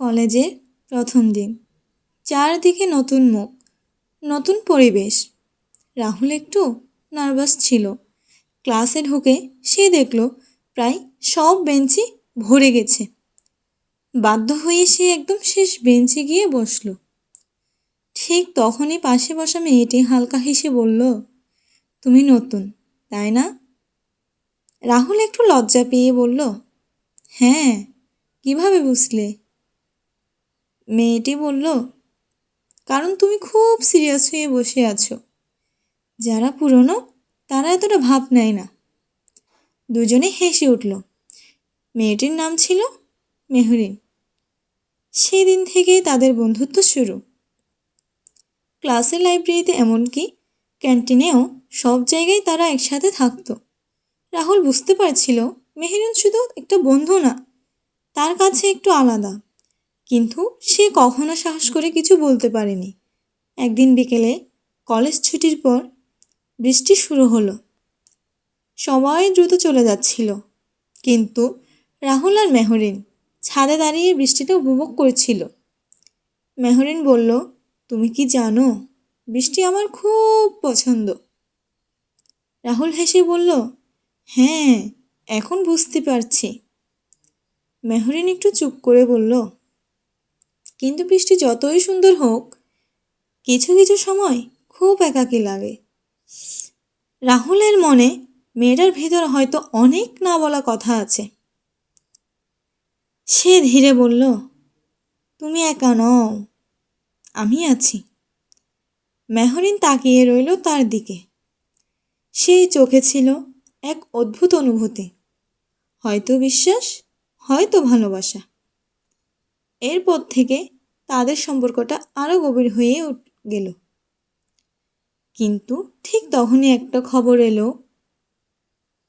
কলেজের প্রথম দিন। চারদিকে নতুন মুখ, নতুন পরিবেশ। রাহুল একটু নার্ভাস ছিল। ক্লাসে ঢুকে সে দেখল প্রায় সব বেঞ্চই ভরে গেছে। বাধ্য হয়ে সে একদম শেষ বেঞ্চে গিয়ে বসল। ঠিক তখনই পাশে বসা মেয়েটি হালকা হেসে বলল, তুমি নতুন, তাই না? রাহুল একটু লজ্জা পেয়ে বলল, হ্যাঁ, কিভাবে বুঝলে? মেয়েটি বলল, কারণ তুমি খুব সিরিয়াস হয়ে বসে আছো। যারা পুরনো তারা এতটা ভাব নেয় না। দুজনে হেসে উঠল। মেয়েটির নাম ছিল মেহরিন। সেই দিন থেকেই তাদের বন্ধুত্ব শুরু। ক্লাসের লাইব্রেরিতে, এমনকি ক্যান্টিনেও, সব জায়গায় তারা একসাথে থাকতো। রাহুল বুঝতে পারছিল মেহরিন শুধু একটা বন্ধু না, তার কাছে একটু আলাদা। কিন্তু সে কখনো সাহস করে কিছু বলতে পারেনি। একদিন বিকেলে কলেজ ছুটির পর বৃষ্টি শুরু হলো। সবাই দ্রুত চলে যাচ্ছিল, কিন্তু রাহুল আর মেহরিন ছাদে দাঁড়িয়ে বৃষ্টিটা উপভোগ করছিল। মেহরিন বলল, তুমি কি জানো, বৃষ্টি আমার খুব পছন্দ। রাহুল হেসে বলল, হ্যাঁ, এখন বুঝতে পারছি। মেহরিন একটু চুপ করে বলল, কিন্তু বৃষ্টি যতই সুন্দর হোক, কিছু কিছু সময় খুব একাকী লাগে। রাহুলের মনে মেয়েটার ভিতর হয়তো অনেক না বলা কথা আছে। সে ধীরে বলল, তুমি একা নও, আমি আছি। মেহরিন তাকিয়ে রইল তার দিকে। সেই চোখে ছিল এক অদ্ভুত অনুভূতি, হয়তো বিশ্বাস, হয়তো ভালোবাসা। এরপর থেকে তাদের সম্পর্কটা আরও গভীর হয়ে গেল। কিন্তু ঠিক তখনই একটা খবর এলো,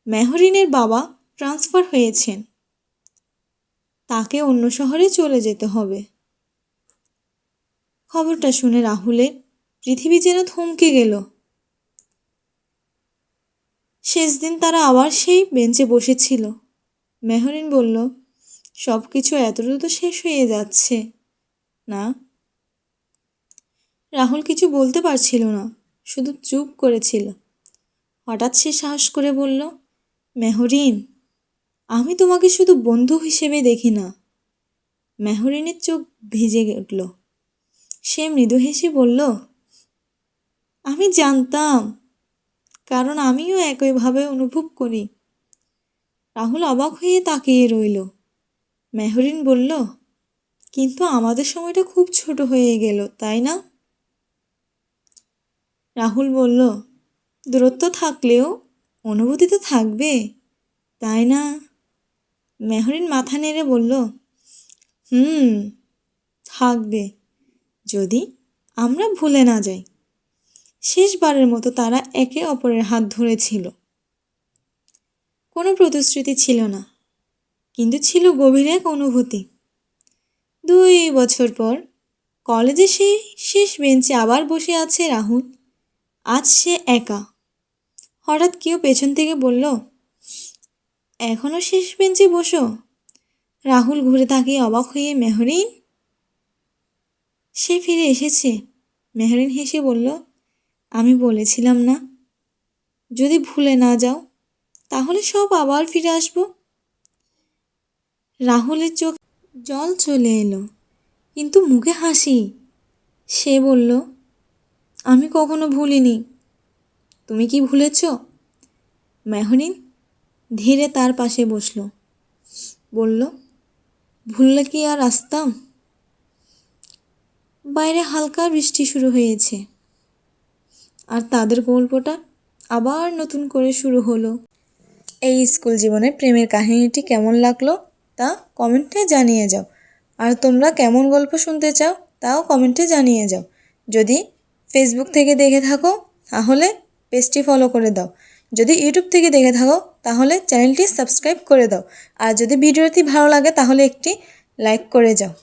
মেহরিনের বাবা ট্রান্সফার হয়েছেন। তাকে অন্য শহরে চলে যেতে হবে। খবরটা শুনে রাহুলের পৃথিবী যেন থমকে গেল। শেষ দিন তারা আবার সেই বেঞ্চে বসেছিল। মেহরিন বলল, সব কিছু এত দ্রুত শেষ হয়ে যাচ্ছে না? রাহুল কিছু বলতে পারছিল না, শুধু চুপ করেছিল। হঠাৎ সে সাহস করে বলল, মেহরিন, আমি তোমাকে শুধু বন্ধু হিসেবে দেখি না। মেহরিনের চোখ ভিজে উঠল। সে মৃদু হেসে বলল, আমি জানতাম, কারণ আমিও একইভাবে অনুভব করি। রাহুল অবাক হয়ে তাকিয়ে রইল। মেহরিন বলল, কিন্তু আমাদের সময়টা খুব ছোট হয়ে গেল, তাই না? রাহুল বলল, দূরত্ব থাকলেও অনুভূতি তো থাকবে, তাই না? মেহরিন মাথা নেড়ে বলল, থাকবে, যদি আমরা ভুলে না যাই। শেষবারের মতো তারা একে অপরের হাত ধরেছিল। কোনো প্রতিশ্রুতি ছিল না, কিন্তু ছিল গভীর এক অনুভূতি। 2 বছর পর কলেজে সেই শেষ বেঞ্চে আবার বসে আছে রাহুল। আজ সে একা। হঠাৎ কেউ পেছন থেকে বলল, এখনও শেষ বেঞ্চে বসো? রাহুল ঘুরে তাকিয়ে অবাক হয়ে, মেহরিন? সে ফিরে এসেছে। মেহরিন হেসে বলল, আমি বলেছিলাম না, যদি ভুলে না যাও তাহলে সব আবার ফিরে আসবো। রাহুলের চোখ জল চলে এলো, কিন্তু মুখে হাসি। সে বলল, আমি কখনো ভুলিনি। তুমি কি ভুলেছ? মেহরিন ধীরে তার পাশে বসল, বলল, ভুললে কি আর আসতাম? বাইরে হালকা বৃষ্টি শুরু হয়েছে, আর তাদের গল্পটা আবার নতুন করে শুরু হলো। এই স্কুল জীবনের প্রেমের কাহিনীটি কেমন লাগলো তা কমেন্টে জানিয়ে যাও। আর তোমরা কেমন গল্প শুনতে চাও তাও কমেন্টে জানিয়ে যাও। যদি ফেসবুক থেকে দেখে থাকো তাহলে পেজটি ফলো করে দাও। যদি ইউটিউব থেকে দেখে থাকো তাহলে চ্যানেলটি সাবস্ক্রাইব করে দাও। আর যদি ভিডিওটি ভালো লাগে তাহলে একটি লাইক করে যাও।